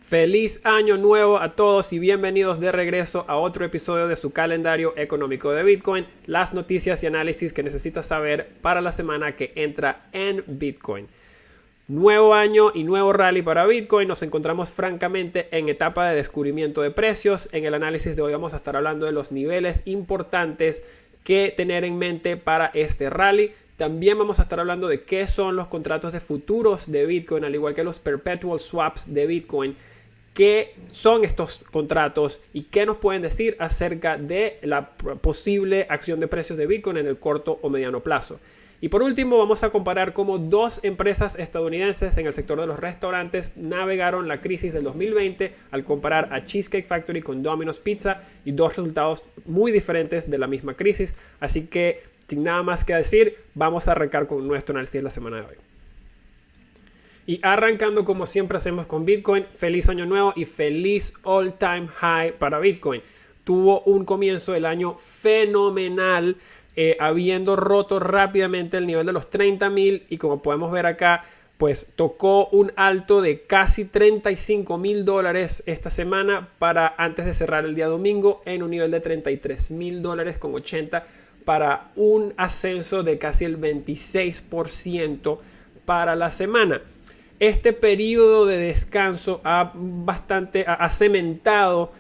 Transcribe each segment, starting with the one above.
Feliz año nuevo a todos y bienvenidos de regreso a otro episodio de su calendario económico de Bitcoin, las noticias y análisis que necesitas saber para la semana que entra en Bitcoin. Nuevo año y nuevo rally para Bitcoin. Nos encontramos francamente en etapa de descubrimiento de precios. En el análisis de hoy vamos a estar hablando de los niveles importantes que tener en mente para este rally. También vamos a estar hablando de qué son los contratos de futuros de Bitcoin, al igual que los perpetual swaps de Bitcoin. ¿Qué son estos contratos y qué nos pueden decir acerca de la posible acción de precios de Bitcoin en el corto o mediano plazo? Y por último vamos a comparar cómo dos empresas estadounidenses en el sector de los restaurantes navegaron la crisis del 2020 al comparar a Cheesecake Factory con Domino's Pizza, y dos resultados muy diferentes de la misma crisis. Así que sin nada más que decir, vamos a arrancar con nuestro análisis de la semana de hoy. Y arrancando como siempre hacemos con Bitcoin, feliz año nuevo y feliz all time high para Bitcoin. Tuvo un comienzo del año fenomenal, habiendo roto rápidamente el nivel de los 30.000, y como podemos ver acá, pues tocó un alto de casi $35.000 esta semana para antes de cerrar el día domingo en un nivel de $33.000.80 para un ascenso de casi el 26% para la semana. Este periodo de descanso ha cementado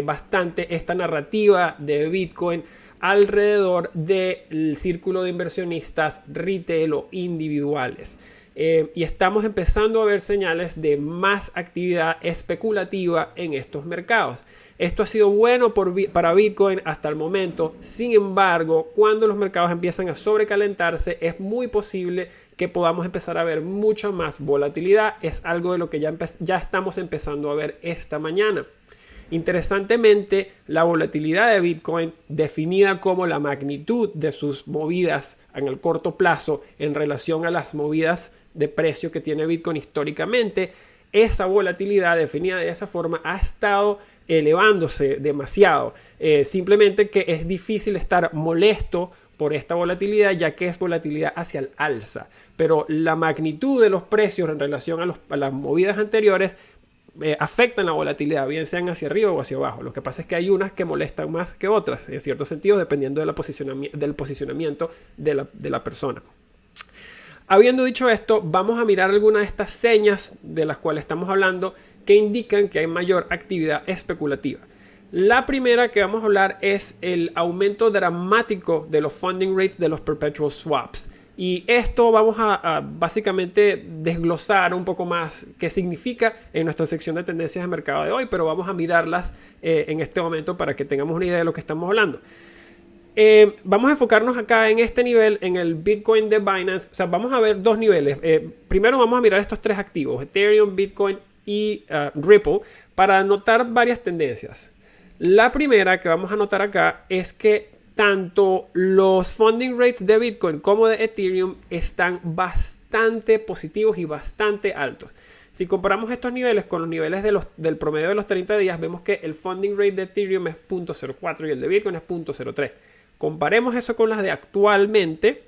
bastante esta narrativa de Bitcoin alrededor del círculo de inversionistas retail o individuales. Y estamos empezando a ver señales de más actividad especulativa en estos mercados. Esto ha sido bueno para Bitcoin hasta el momento. Sin embargo, cuando los mercados empiezan a sobrecalentarse, es muy posible que podamos empezar a ver mucha más volatilidad. Es algo de lo que ya estamos empezando a ver esta mañana. Interesantemente, la volatilidad de Bitcoin, definida como la magnitud de sus movidas en el corto plazo en relación a las movidas de precio que tiene Bitcoin históricamente, esa volatilidad definida de esa forma ha estado elevándose demasiado. Simplemente que es difícil estar molesto por esta volatilidad, ya que es volatilidad hacia el alza. Pero la magnitud de los precios en relación a las movidas anteriores afectan la volatilidad, bien sean hacia arriba o hacia abajo. Lo que pasa es que hay unas que molestan más que otras, en cierto sentido, dependiendo del posicionamiento de la persona. Habiendo dicho esto, vamos a mirar algunas de estas señas de las cuales estamos hablando que indican que hay mayor actividad especulativa. La primera que vamos a hablar es el aumento dramático de los funding rates de los perpetual swaps. Y esto vamos a básicamente desglosar un poco más qué significa en nuestra sección de tendencias de mercado de hoy, pero vamos a mirarlas en este momento para que tengamos una idea de lo que estamos hablando. Vamos a enfocarnos acá en este nivel, en el Bitcoin de Binance. O sea, vamos a ver dos niveles. Primero vamos a mirar estos tres activos, Ethereum, Bitcoin y Ripple, para notar varias tendencias. La primera que vamos a notar acá es que tanto los funding rates de Bitcoin como de Ethereum están bastante positivos y bastante altos. Si comparamos estos niveles con los niveles del promedio de los 30 días, vemos que el funding rate de Ethereum es 0.04 y el de Bitcoin es 0.03. Comparemos eso con las de actualmente,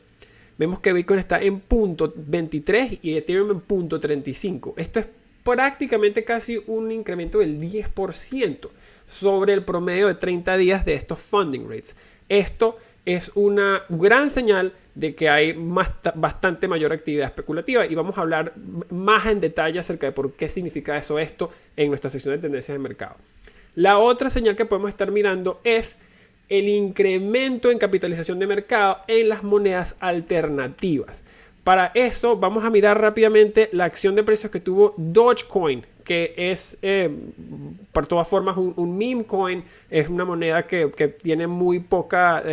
vemos que Bitcoin está en 0.23 y Ethereum en 0.35. Esto es prácticamente casi un incremento del 10% sobre el promedio de 30 días de estos funding rates. Esto es una gran señal de que hay bastante mayor actividad especulativa, y vamos a hablar más en detalle acerca de por qué significa esto en nuestra sección de tendencias de mercado. La otra señal que podemos estar mirando es el incremento en capitalización de mercado en las monedas alternativas. Para eso vamos a mirar rápidamente la acción de precios que tuvo Dogecoin, que es por todas formas un meme coin. Es una moneda que tiene muy poca,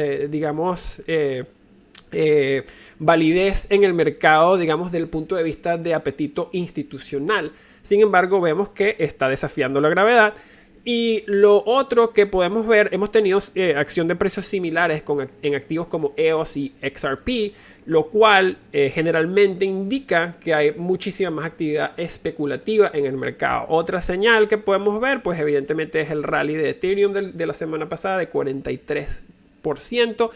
validez en el mercado, digamos, desde el punto de vista de apetito institucional. Sin embargo, vemos que está desafiando la gravedad. Y lo otro que podemos ver, hemos tenido acción de precios similares en activos como EOS y XRP, lo cual generalmente indica que hay muchísima más actividad especulativa en el mercado. Otra señal que podemos ver, pues evidentemente es el rally de Ethereum de la semana pasada de 43%.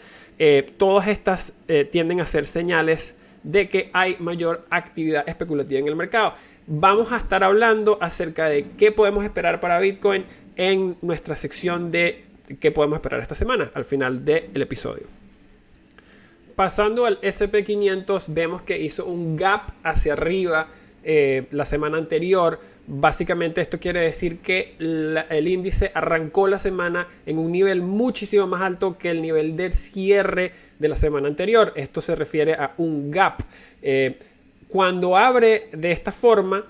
Todas estas tienden a ser señales de que hay mayor actividad especulativa en el mercado. vamos a estar hablando acerca de qué podemos esperar para Bitcoin en nuestra sección de qué podemos esperar esta semana al final del episodio. Pasando al S&P 500, vemos que hizo un gap hacia arriba la semana anterior. Básicamente esto quiere decir que el índice arrancó la semana en un nivel muchísimo más alto que el nivel del cierre de la semana anterior. Esto se refiere a un gap. Cuando abre de esta forma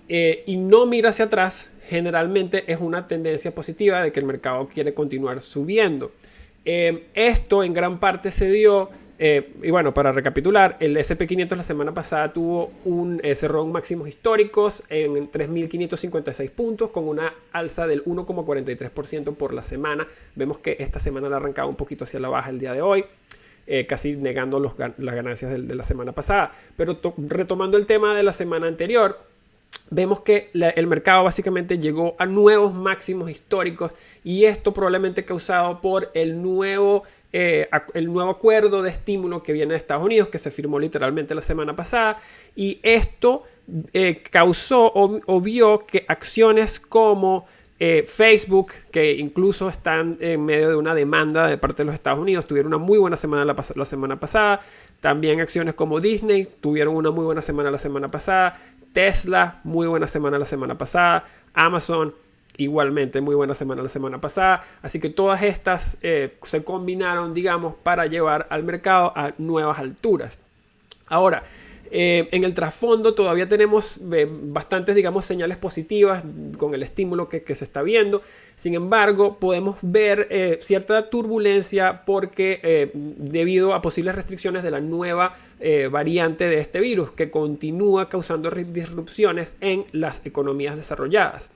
y no mira hacia atrás, generalmente es una tendencia positiva de que el mercado quiere continuar subiendo. Esto en gran parte se dio. Y bueno, para recapitular, el S&P 500 la semana pasada cerró en máximos históricos en 3.556 puntos con una alza del 1,43% por la semana. Vemos que esta semana la arrancaba un poquito hacia la baja el día de hoy, casi negando las ganancias de la semana pasada. Pero retomando el tema de la semana anterior, vemos que el mercado básicamente llegó a nuevos máximos históricos, y esto probablemente causado por el nuevo acuerdo de estímulo que viene de Estados Unidos, que se firmó literalmente la semana pasada, y esto causó o vio que acciones como Facebook, que incluso están en medio de una demanda de parte de los Estados Unidos, tuvieron una muy buena semana la semana pasada. También acciones como Disney tuvieron una muy buena semana la semana pasada. Tesla, muy buena semana la semana pasada. Amazon, igualmente muy buena semana la semana pasada. Así que todas estas se combinaron, digamos, para llevar al mercado a nuevas alturas. Ahora, en el trasfondo todavía tenemos bastantes, digamos, señales positivas con el estímulo que se está viendo. Sin embargo, podemos ver cierta turbulencia porque debido a posibles restricciones de la nueva variante de este virus, que continúa causando disrupciones en las economías desarrolladas.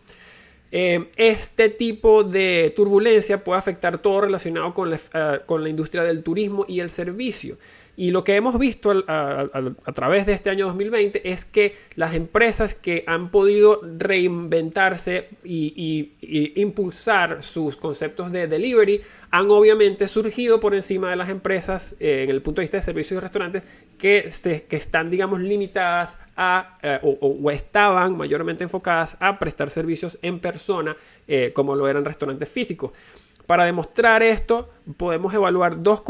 Este tipo de turbulencia puede afectar todo relacionado con la industria del turismo y el servicio. Y lo que hemos visto a través de este año 2020 es que las empresas que han podido reinventarse y impulsar sus conceptos de delivery han obviamente surgido por encima de las empresas en el punto de vista de servicios y restaurantes que están, digamos, limitadas o estaban mayormente enfocadas a prestar servicios en persona, como lo eran restaurantes físicos. Para demostrar esto, podemos evaluar dos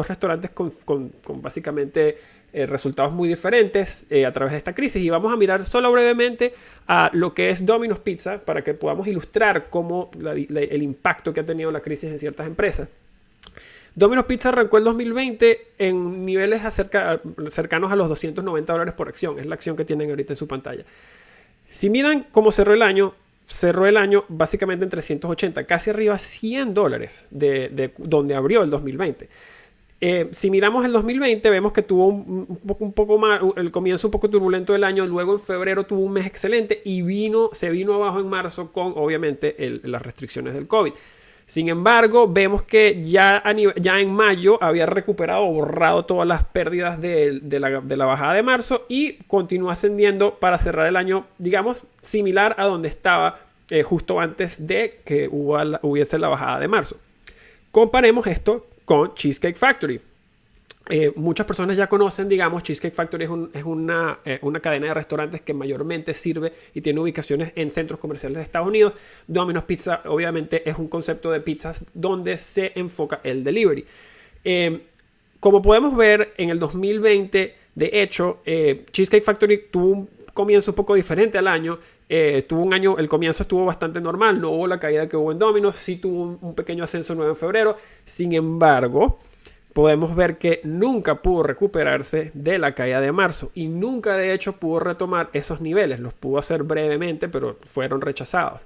restaurantes con básicamente resultados muy diferentes a través de esta crisis. Y vamos a mirar solo brevemente a lo que es Domino's Pizza para que podamos ilustrar cómo el impacto que ha tenido la crisis en ciertas empresas. Domino's Pizza arrancó el 2020 en niveles cercanos a los $290 por acción. Es la acción que tienen ahorita en su pantalla. Si miran cómo cerró el año básicamente en 380, casi arriba $100 de donde abrió el 2020. Si miramos el 2020, vemos que tuvo un poco más, el comienzo un poco turbulento del año. Luego en febrero tuvo un mes excelente y se vino abajo en marzo con obviamente las restricciones del COVID. Sin embargo, vemos que ya en mayo había recuperado o borrado todas las pérdidas de la bajada de marzo y continúa ascendiendo para cerrar el año, digamos, similar a donde estaba justo antes de que hubiese la bajada de marzo. Comparemos esto con Cheesecake Factory. Muchas personas ya conocen, digamos, Cheesecake Factory es una cadena de restaurantes que mayormente sirve y tiene ubicaciones en centros comerciales de Estados Unidos. Domino's Pizza obviamente es un concepto de pizzas donde se enfoca el delivery. Como podemos ver en el 2020, de hecho, Cheesecake Factory tuvo un comienzo un poco diferente al año. El comienzo estuvo bastante normal, no hubo la caída que hubo en Domino's, sí tuvo un pequeño ascenso nuevo en febrero. Sin embargo, podemos ver que nunca pudo recuperarse de la caída de marzo y nunca de hecho pudo retomar esos niveles. Los pudo hacer brevemente, pero fueron rechazados.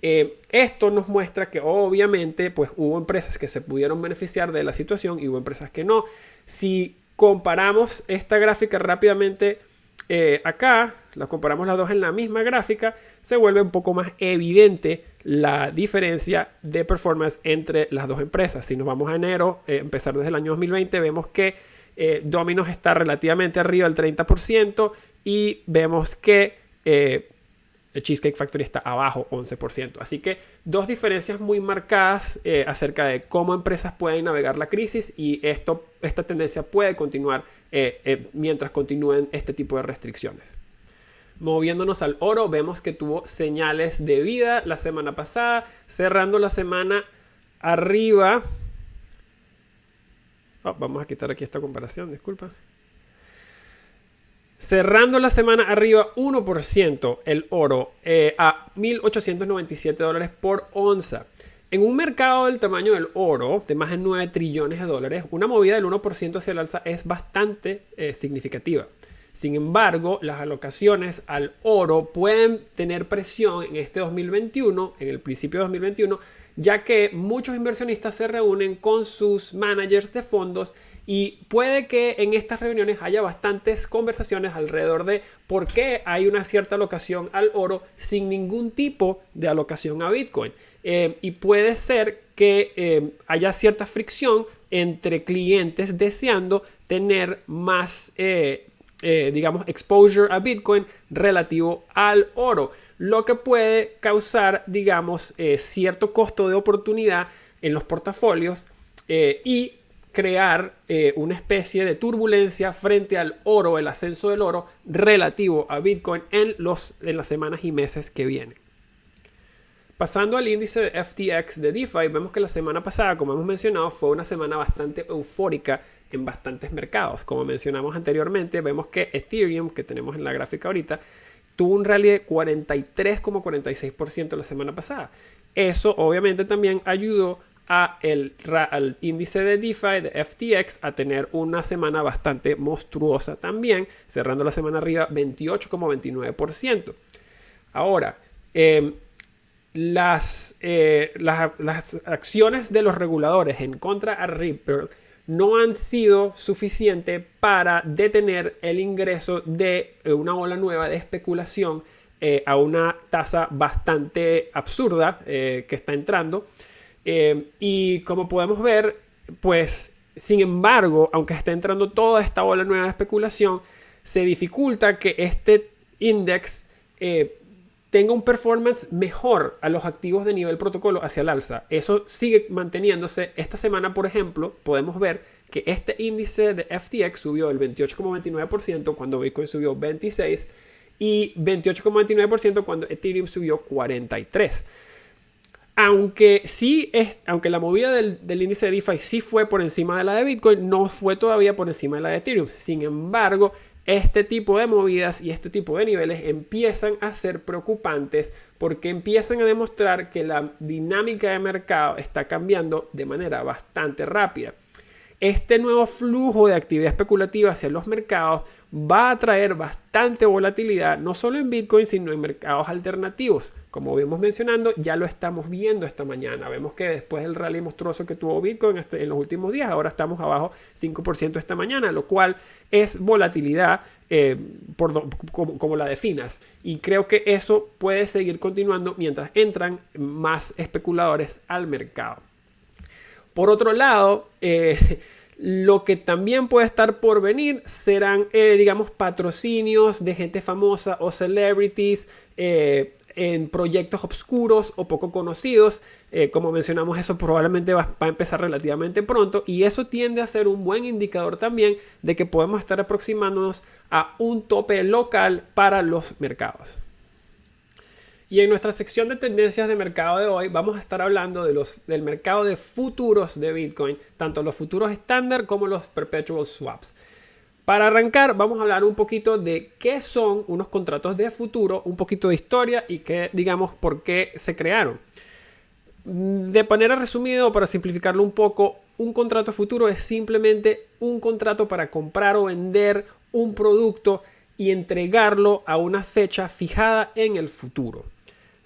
Esto nos muestra que obviamente pues, hubo empresas que se pudieron beneficiar de la situación y hubo empresas que no. Si comparamos esta gráfica rápidamente acá, la comparamos las dos en la misma gráfica, se vuelve un poco más evidente la diferencia de performance entre las dos empresas. Si nos vamos a enero, empezar desde el año 2020, vemos que Domino's está relativamente arriba del 30% y vemos que Cheesecake Factory está abajo 11%. Así que dos diferencias muy marcadas acerca de cómo empresas pueden navegar la crisis y esta tendencia puede continuar mientras continúen este tipo de restricciones. Moviéndonos al oro, vemos que tuvo señales de vida la semana pasada, cerrando la semana arriba. Vamos a quitar aquí esta comparación, disculpa. Cerrando la semana arriba 1% el oro a $1.897 por onza. En un mercado del tamaño del oro, de más de 9 trillones de dólares, una movida del 1% hacia el alza es bastante significativa. Sin embargo, las alocaciones al oro pueden tener presión en este 2021, en el principio de 2021, ya que muchos inversionistas se reúnen con sus managers de fondos y puede que en estas reuniones haya bastantes conversaciones alrededor de por qué hay una cierta alocación al oro sin ningún tipo de alocación a Bitcoin. Y puede ser que haya cierta fricción entre clientes deseando tener más digamos, exposure a Bitcoin relativo al oro, lo que puede causar, digamos, cierto costo de oportunidad en los portafolios y crear una especie de turbulencia frente al oro, el ascenso del oro relativo a Bitcoin en las semanas y meses que vienen. Pasando al índice de FTX de DeFi, vemos que la semana pasada, como hemos mencionado, fue una semana bastante eufórica en bastantes mercados. Como mencionamos anteriormente, vemos que Ethereum, que tenemos en la gráfica ahorita, tuvo un rally de 43,46% la semana pasada. Eso obviamente también ayudó al índice de DeFi de FTX a tener una semana bastante monstruosa también, cerrando la semana arriba 28,29%. Ahora, las acciones de los reguladores en contra a Ripple no han sido suficientes para detener el ingreso de una ola nueva de especulación a una tasa bastante absurda que está entrando. Y como podemos ver, pues, sin embargo, aunque está entrando toda esta ola nueva de especulación, se dificulta que este index tenga un performance mejor a los activos de nivel protocolo hacia el alza. Eso sigue manteniéndose. Esta semana, por ejemplo, podemos ver que este índice de FTX subió el 28,29% cuando Bitcoin subió 26% y 28,29% cuando Ethereum subió 43%. Aunque la movida del índice de DeFi sí fue por encima de la de Bitcoin, no fue todavía por encima de la de Ethereum. Sin embargo, este tipo de movidas y este tipo de niveles empiezan a ser preocupantes porque empiezan a demostrar que la dinámica de mercado está cambiando de manera bastante rápida. Este nuevo flujo de actividad especulativa hacia los mercados va a traer bastante volatilidad, no solo en Bitcoin, sino en mercados alternativos. Como vimos mencionando, ya lo estamos viendo esta mañana. Vemos que después del rally monstruoso que tuvo Bitcoin en los últimos días, ahora estamos abajo 5% esta mañana, lo cual es volatilidad como la definas. Y creo que eso puede seguir continuando mientras entran más especuladores al mercado. Por otro lado, lo que también puede estar por venir serán, digamos, patrocinios de gente famosa o celebrities en proyectos obscuros o poco conocidos. Como mencionamos, eso probablemente va a empezar relativamente pronto y eso tiende a ser un buen indicador también de que podemos estar aproximándonos a un tope local para los mercados. Y en nuestra sección de tendencias de mercado de hoy vamos a estar hablando del mercado de futuros de Bitcoin, tanto los futuros estándar como los perpetual swaps. Para arrancar vamos a hablar un poquito de qué son unos contratos de futuro, un poquito de historia y digamos por qué se crearon. De manera resumida o para simplificarlo un poco, un contrato futuro es simplemente un contrato para comprar o vender un producto y entregarlo a una fecha fijada en el futuro.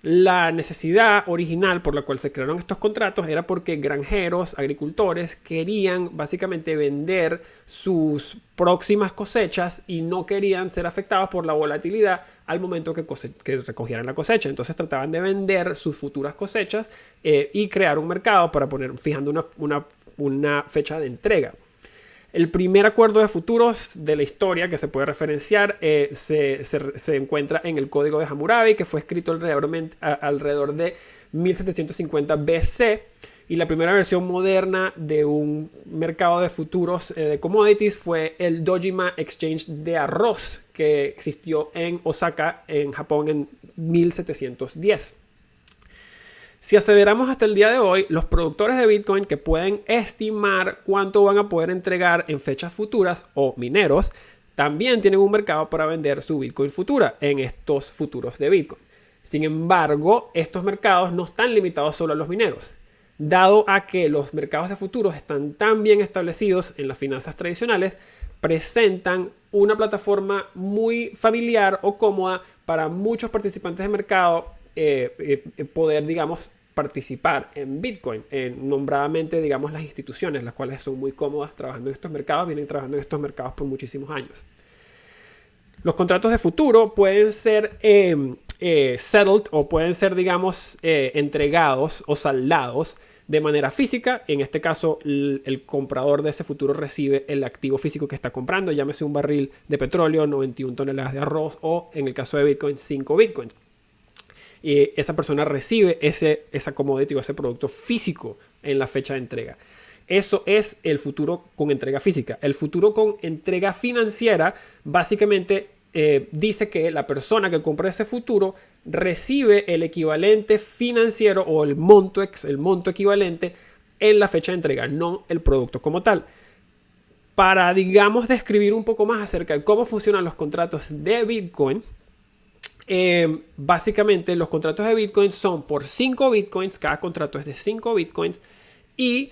La necesidad original por la cual se crearon estos contratos era porque granjeros, agricultores querían básicamente vender sus próximas cosechas y no querían ser afectados por la volatilidad al momento que recogieran la cosecha. Entonces trataban de vender sus futuras cosechas y crear un mercado para fijando una fecha de entrega. El primer acuerdo de futuros de la historia que se puede referenciar se encuentra en el Código de Hammurabi, que fue escrito alrededor de 1750 BC Y la primera versión moderna de un mercado de futuros de commodities fue el Dojima Exchange de arroz, que existió en Osaka, en Japón, en 1710. Si aceleramos hasta el día de hoy, los productores de Bitcoin que pueden estimar cuánto van a poder entregar en fechas futuras, o mineros, también tienen un mercado para vender su Bitcoin futura en estos futuros de Bitcoin. Sin embargo, estos mercados no están limitados solo a los mineros. Dado a que los mercados de futuros están tan bien establecidos en las finanzas tradicionales, presentan una plataforma muy familiar o cómoda para muchos participantes de mercado poder, digamos, participar en Bitcoin. Nombradamente, digamos, las instituciones, las cuales son muy cómodas trabajando en estos mercados, vienen trabajando en estos mercados por muchísimos años. Los contratos de futuro pueden ser settled o pueden ser, digamos, entregados o saldados de manera física. En este caso, el comprador de ese futuro recibe el activo físico que está comprando, llámese un barril de petróleo, 91 toneladas de arroz o, en el caso de Bitcoin, 5 Bitcoins. Y esa persona recibe esa commodity o ese producto físico en la fecha de entrega. Eso es el futuro con entrega física. El futuro con entrega financiera básicamente dice que la persona que compra ese futuro recibe el equivalente financiero o el monto equivalente en la fecha de entrega, no el producto como tal. Para, digamos, describir un poco más acerca de cómo funcionan los contratos de Bitcoin, básicamente los contratos de Bitcoin son por 5 Bitcoins, cada contrato es de 5 Bitcoins y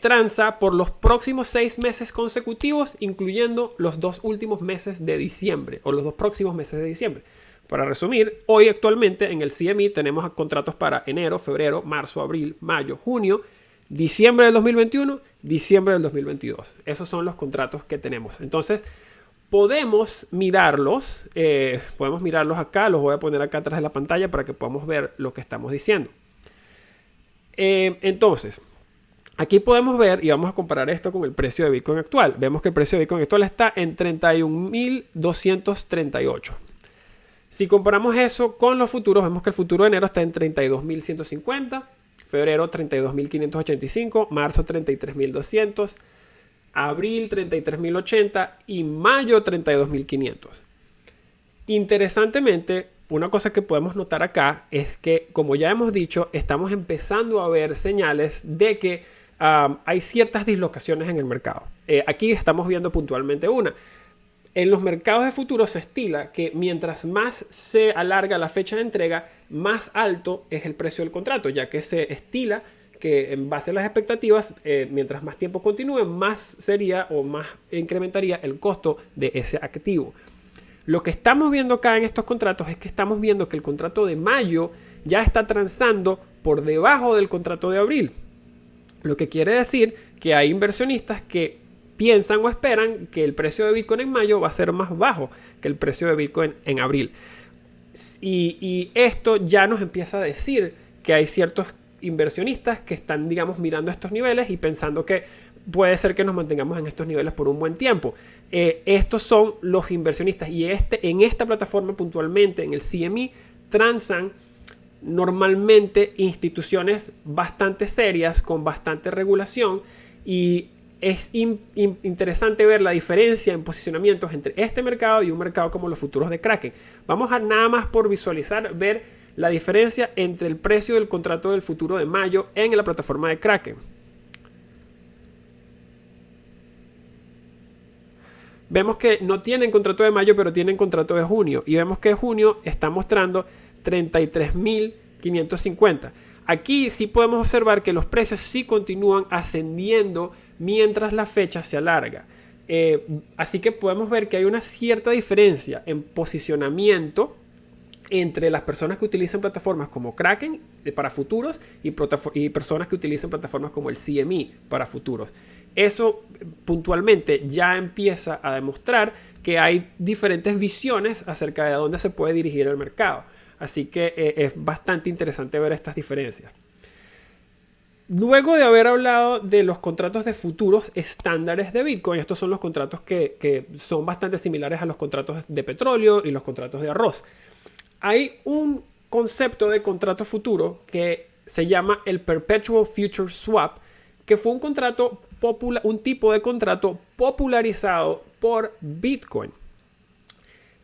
transa por los próximos 6 meses consecutivos, incluyendo los 2 últimos meses de diciembre o los 2 próximos meses de diciembre. Para resumir, hoy actualmente en el CME tenemos contratos para enero, febrero, marzo, abril, mayo, junio, diciembre del 2021, diciembre del 2022. Esos son los contratos que tenemos. Entonces, podemos mirarlos acá, los voy a poner acá atrás de la pantalla para que podamos ver lo que estamos diciendo. Entonces, aquí podemos ver y vamos a comparar esto con el precio de Bitcoin actual. Vemos que el precio de Bitcoin actual está en 31.238. Si comparamos eso con los futuros, vemos que el futuro de enero está en 32.150, febrero 32.585, marzo 33.200, abril 33.080 y mayo 32.500. Interesantemente, una cosa que podemos notar acá es que, como ya hemos dicho, estamos empezando a ver señales de que hay ciertas dislocaciones en el mercado. Aquí estamos viendo puntualmente una. En los mercados de futuros se estila que mientras más se alarga la fecha de entrega, más alto es el precio del contrato, ya que se estila que en base a las expectativas, mientras más tiempo continúe, más sería o más incrementaría el costo de ese activo. Lo que estamos viendo acá en estos contratos es que estamos viendo que el contrato de mayo ya está transando por debajo del contrato de abril. Lo que quiere decir que hay inversionistas que piensan o esperan que el precio de Bitcoin en mayo va a ser más bajo que el precio de Bitcoin en abril. Y esto ya nos empieza a decir que hay ciertos inversionistas que están, digamos, mirando estos niveles y pensando que puede ser que nos mantengamos en estos niveles por un buen tiempo. Estos son los inversionistas y en esta plataforma puntualmente, en el CME, transan normalmente instituciones bastante serias con bastante regulación y es interesante ver la diferencia en posicionamientos entre este mercado y un mercado como los futuros de Kraken. Vamos a nada más por visualizar, ver la diferencia entre el precio del contrato del futuro de mayo en la plataforma de Kraken. Vemos que no tienen contrato de mayo, pero tienen contrato de junio. Y vemos que junio está mostrando 33.550. Aquí sí podemos observar que los precios sí continúan ascendiendo mientras la fecha se alarga. Así que podemos ver que hay una cierta diferencia en posicionamiento entre las personas que utilizan plataformas como Kraken para futuros y personas que utilizan plataformas como el CME para futuros. Eso puntualmente ya empieza a demostrar que hay diferentes visiones acerca de dónde se puede dirigir el mercado. Así que es bastante interesante ver estas diferencias. Luego de haber hablado de los contratos de futuros estándares de Bitcoin, estos son los contratos que son bastante similares a los contratos de petróleo y los contratos de arroz. Hay un concepto de contrato futuro que se llama el Perpetual Future Swap, que fue un tipo de contrato popularizado por Bitcoin.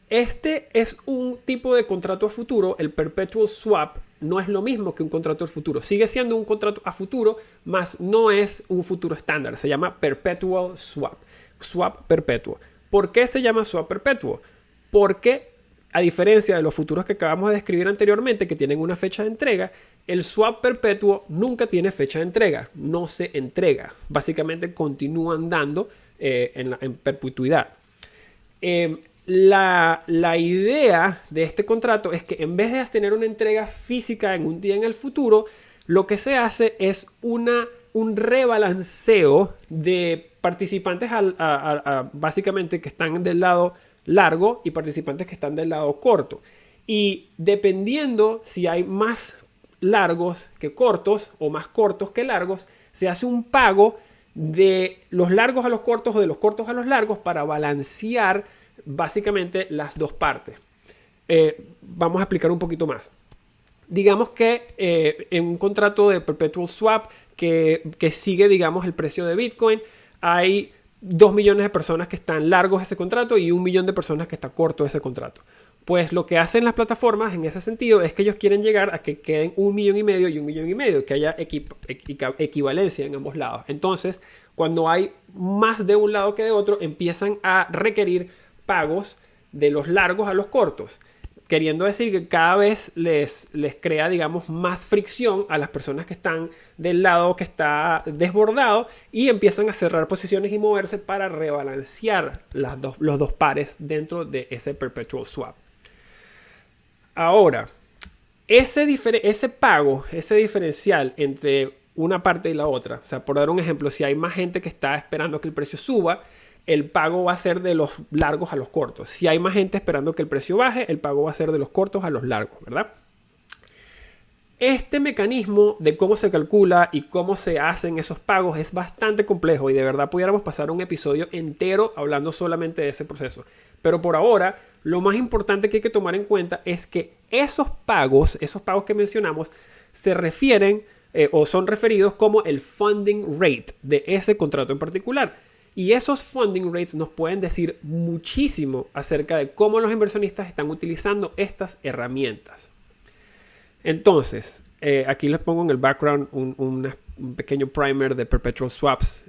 Este es un tipo de contrato a futuro. El Perpetual Swap no es lo mismo que un contrato a futuro. Sigue siendo un contrato a futuro, mas no es un futuro estándar. Se llama Perpetual Swap. Swap perpetuo. ¿Por qué se llama swap perpetuo? Porque, a diferencia de los futuros que acabamos de describir anteriormente, que tienen una fecha de entrega, el swap perpetuo nunca tiene fecha de entrega. No se entrega. Básicamente continúan dando en perpetuidad. La idea de este contrato es que en vez de tener una entrega física en un día en el futuro, lo que se hace es un rebalanceo de participantes básicamente que están del lado largo y participantes que están del lado corto. Y dependiendo si hay más largos que cortos o más cortos que largos, se hace un pago de los largos a los cortos o de los cortos a los largos para balancear básicamente las dos partes. Vamos a explicar un poquito más. Digamos que en un contrato de Perpetual Swap que sigue, digamos, el precio de Bitcoin, hay 2 millones de personas que están largos ese contrato y 1 millón de personas que está corto ese contrato. Pues lo que hacen las plataformas en ese sentido es que ellos quieren llegar a que queden 1,5 millones y 1,5 millones, que haya equivalencia en ambos lados. Entonces, cuando hay más de un lado que de otro, empiezan a requerir pagos de los largos a los cortos, queriendo decir que cada vez les crea, digamos, más fricción a las personas que están del lado que está desbordado y empiezan a cerrar posiciones y moverse para rebalancear los dos pares dentro de ese Perpetual Swap. Ahora, ese pago, ese diferencial entre una parte y la otra, o sea, por dar un ejemplo, si hay más gente que está esperando que el precio suba, el pago va a ser de los largos a los cortos. Si hay más gente esperando que el precio baje, el pago va a ser de los cortos a los largos, ¿verdad? Este mecanismo de cómo se calcula y cómo se hacen esos pagos es bastante complejo y de verdad pudiéramos pasar un episodio entero hablando solamente de ese proceso. Pero por ahora, lo más importante que hay que tomar en cuenta es que esos pagos que mencionamos, se refieren o son referidos como el funding rate de ese contrato en particular. Y esos funding rates nos pueden decir muchísimo acerca de cómo los inversionistas están utilizando estas herramientas. Entonces, aquí les pongo en el background un pequeño primer de Perpetual Swaps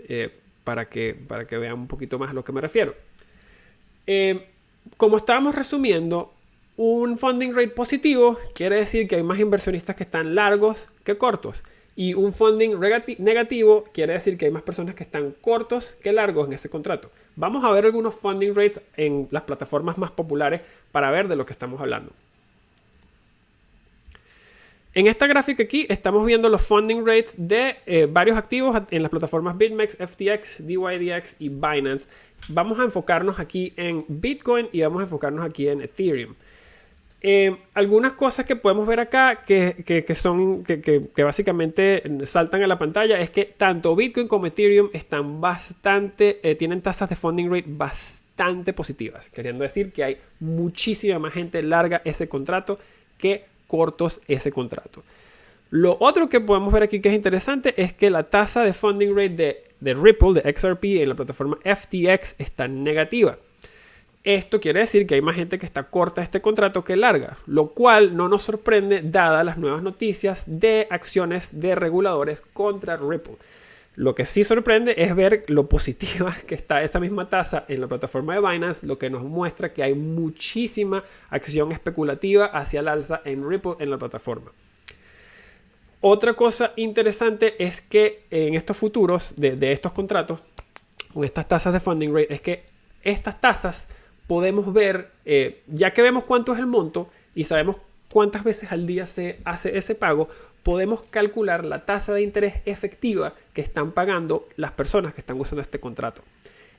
para que vean un poquito más a lo que me refiero. Como estábamos resumiendo, un funding rate positivo quiere decir que hay más inversionistas que están largos que cortos. Y un funding negativo quiere decir que hay más personas que están cortos que largos en ese contrato. Vamos a ver algunos funding rates en las plataformas más populares para ver de lo que estamos hablando. En esta gráfica aquí estamos viendo los funding rates de varios activos en las plataformas BitMEX, FTX, DYDX y Binance. Vamos a enfocarnos aquí en Bitcoin y vamos a enfocarnos aquí en Ethereum. Algunas cosas que podemos ver acá que básicamente saltan a la pantalla es que tanto Bitcoin como Ethereum están tienen tasas de funding rate bastante positivas, queriendo decir que hay muchísima más gente larga ese contrato que cortos ese contrato. Lo otro que podemos ver aquí que es interesante es que la tasa de funding rate de Ripple, de XRP en la plataforma FTX está negativa. Esto quiere decir que hay más gente que está corta este contrato que larga, lo cual no nos sorprende dadas las nuevas noticias de acciones de reguladores contra Ripple. Lo que sí sorprende es ver lo positiva que está esa misma tasa en la plataforma de Binance, lo que nos muestra que hay muchísima acción especulativa hacia el alza en Ripple en la plataforma. Otra cosa interesante es que en estos futuros de estos contratos, con estas tasas de funding rate, es que estas tasas podemos ver, ya que vemos cuánto es el monto y sabemos cuántas veces al día se hace ese pago, podemos calcular la tasa de interés efectiva que están pagando las personas que están usando este contrato.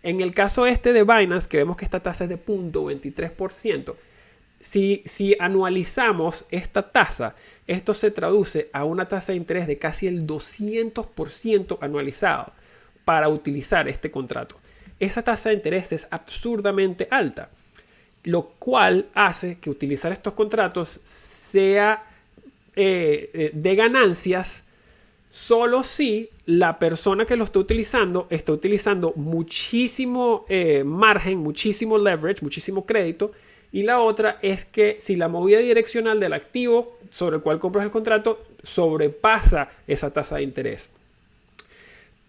En el caso de Binance, que vemos que esta tasa es de 0.23%, si anualizamos esta tasa, esto se traduce a una tasa de interés de casi el 200% anualizado para utilizar este contrato. Esa tasa de interés es absurdamente alta, lo cual hace que utilizar estos contratos sea de ganancias solo si la persona que lo está utilizando muchísimo margen, muchísimo leverage, muchísimo crédito. Y la otra es que si la movida direccional del activo sobre el cual compras el contrato sobrepasa esa tasa de interés.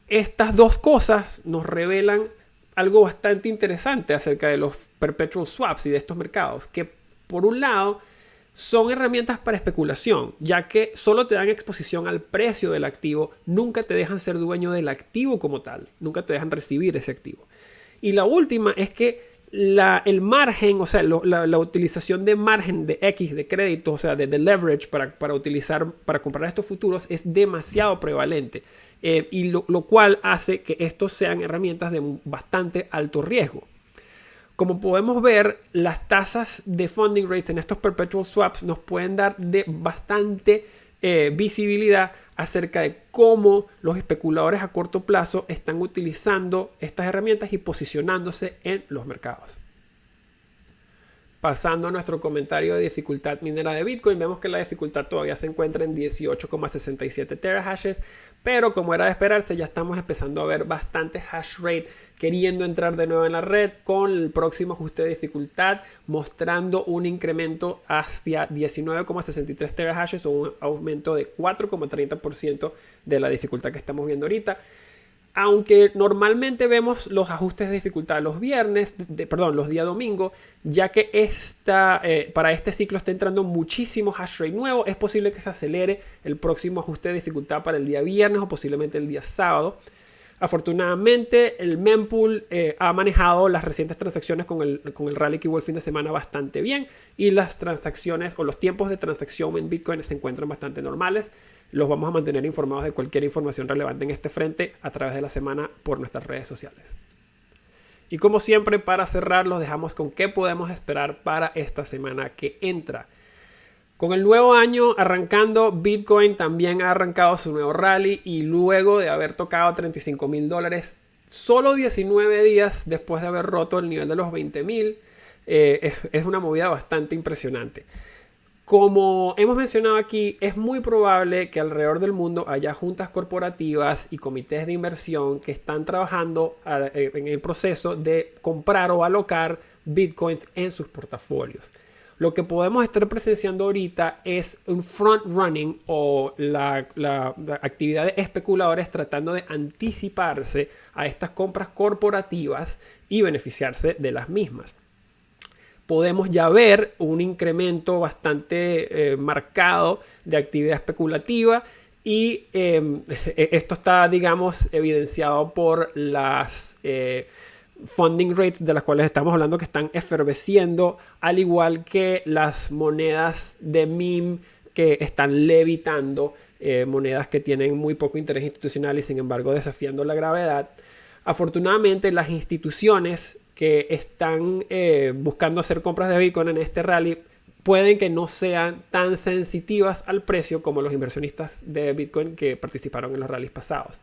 Estas dos cosas nos revelan algo bastante interesante acerca de los perpetual swaps y de estos mercados, que por un lado son herramientas para especulación, ya que solo te dan exposición al precio del activo, nunca te dejan ser dueño del activo como tal, nunca te dejan recibir ese activo. Y la última es que el margen, o sea, la utilización de margen de X de crédito, o sea, de leverage para comprar estos futuros es demasiado prevalente. Y lo cual hace que estos sean herramientas de bastante alto riesgo. Como podemos ver, las tasas de funding rates en estos perpetual swaps nos pueden dar de bastante visibilidad acerca de cómo los especuladores a corto plazo están utilizando estas herramientas y posicionándose en los mercados. Pasando a nuestro comentario de dificultad minera de Bitcoin, vemos que la dificultad todavía se encuentra en 18,67 terahashes, pero como era de esperarse, ya estamos empezando a ver bastante hash rate queriendo entrar de nuevo en la red con el próximo ajuste de dificultad, mostrando un incremento hacia 19,63 terahashes o un aumento de 4,30% de la dificultad que estamos viendo ahorita. Aunque normalmente vemos los ajustes de dificultad los los días domingo, ya que para este ciclo está entrando muchísimo hash rate nuevo, es posible que se acelere el próximo ajuste de dificultad para el día viernes o posiblemente el día sábado. Afortunadamente, el mempool ha manejado las recientes transacciones con el rally que hubo el fin de semana bastante bien y las transacciones o los tiempos de transacción en Bitcoin se encuentran bastante normales. Los vamos a mantener informados de cualquier información relevante en este frente a través de la semana por nuestras redes sociales. Y como siempre, para cerrar, los dejamos con qué podemos esperar para esta semana que entra. Con el nuevo año arrancando, Bitcoin también ha arrancado su nuevo rally y luego de haber tocado $35,000, solo 19 días después de haber roto el nivel de los 20,000, es una movida bastante impresionante. Como hemos mencionado aquí, es muy probable que alrededor del mundo haya juntas corporativas y comités de inversión que están trabajando en el proceso de comprar o alocar bitcoins en sus portafolios. Lo que podemos estar presenciando ahorita es un front running o la actividad de especuladores tratando de anticiparse a estas compras corporativas y beneficiarse de las mismas. Podemos ya ver un incremento bastante marcado de actividad especulativa y esto está, digamos, evidenciado por las funding rates de las cuales estamos hablando que están efervesciendo, al igual que las monedas de meme que están levitando, monedas que tienen muy poco interés institucional y sin embargo desafiando la gravedad. Afortunadamente, las instituciones que están buscando hacer compras de Bitcoin en este rally pueden que no sean tan sensitivas al precio como los inversionistas de Bitcoin que participaron en los rallies pasados.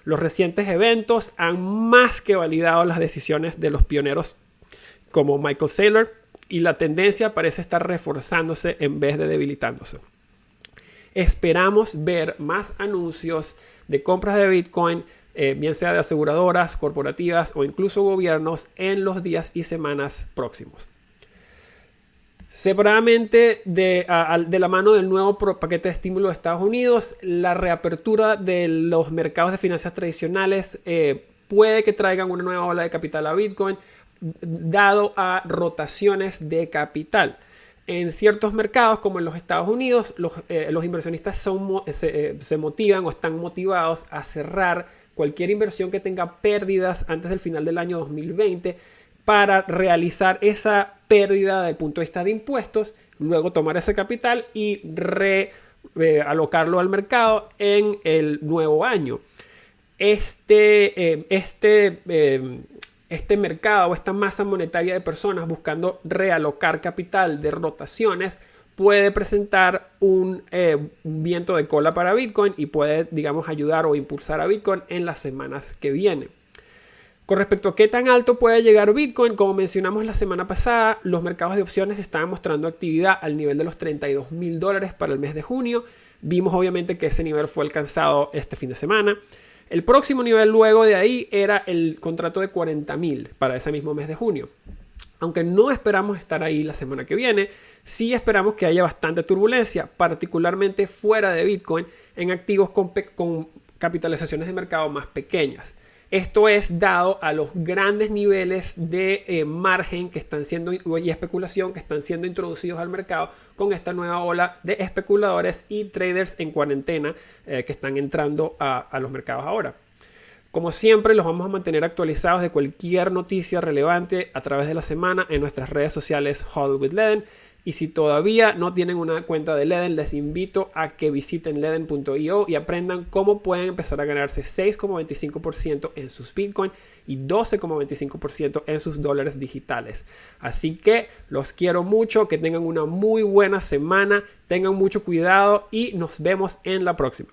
Los recientes eventos han más que validado las decisiones de los pioneros como Michael Saylor y la tendencia parece estar reforzándose en vez de debilitándose. Esperamos ver más anuncios de compras de Bitcoin, bien sea de aseguradoras, corporativas o incluso gobiernos en los días y semanas próximos. Separadamente de la mano del nuevo paquete de estímulo de Estados Unidos, la reapertura de los mercados de finanzas tradicionales puede que traigan una nueva ola de capital a Bitcoin, dado a rotaciones de capital. En ciertos mercados, como en los Estados Unidos, los inversionistas se motivan o están motivados a cerrar cualquier inversión que tenga pérdidas antes del final del año 2020 para realizar esa pérdida desde el punto de vista de impuestos, luego tomar ese capital y alocarlo al mercado en el nuevo año. Este mercado o esta masa monetaria de personas buscando realocar capital de rotaciones puede presentar un viento de cola para Bitcoin y puede, digamos, ayudar o impulsar a Bitcoin en las semanas que vienen. Con respecto a qué tan alto puede llegar Bitcoin, como mencionamos la semana pasada, los mercados de opciones estaban mostrando actividad al nivel de los $32,000 para el mes de junio. Vimos obviamente que ese nivel fue alcanzado este fin de semana. El próximo nivel luego de ahí era el contrato de 40,000 para ese mismo mes de junio. Aunque no esperamos estar ahí la semana que viene, sí esperamos que haya bastante turbulencia, particularmente fuera de Bitcoin, en activos con capitalizaciones de mercado más pequeñas. Esto es dado a los grandes niveles de margen que están siendo y especulación que están siendo introducidos al mercado con esta nueva ola de especuladores y traders en cuarentena que están entrando a los mercados ahora. Como siempre, los vamos a mantener actualizados de cualquier noticia relevante a través de la semana en nuestras redes sociales HODL with Leden. Y si todavía no tienen una cuenta de Leden, les invito a que visiten leden.io y aprendan cómo pueden empezar a ganarse 6,25% en sus Bitcoin y 12,25% en sus dólares digitales. Así que los quiero mucho, que tengan una muy buena semana, tengan mucho cuidado y nos vemos en la próxima.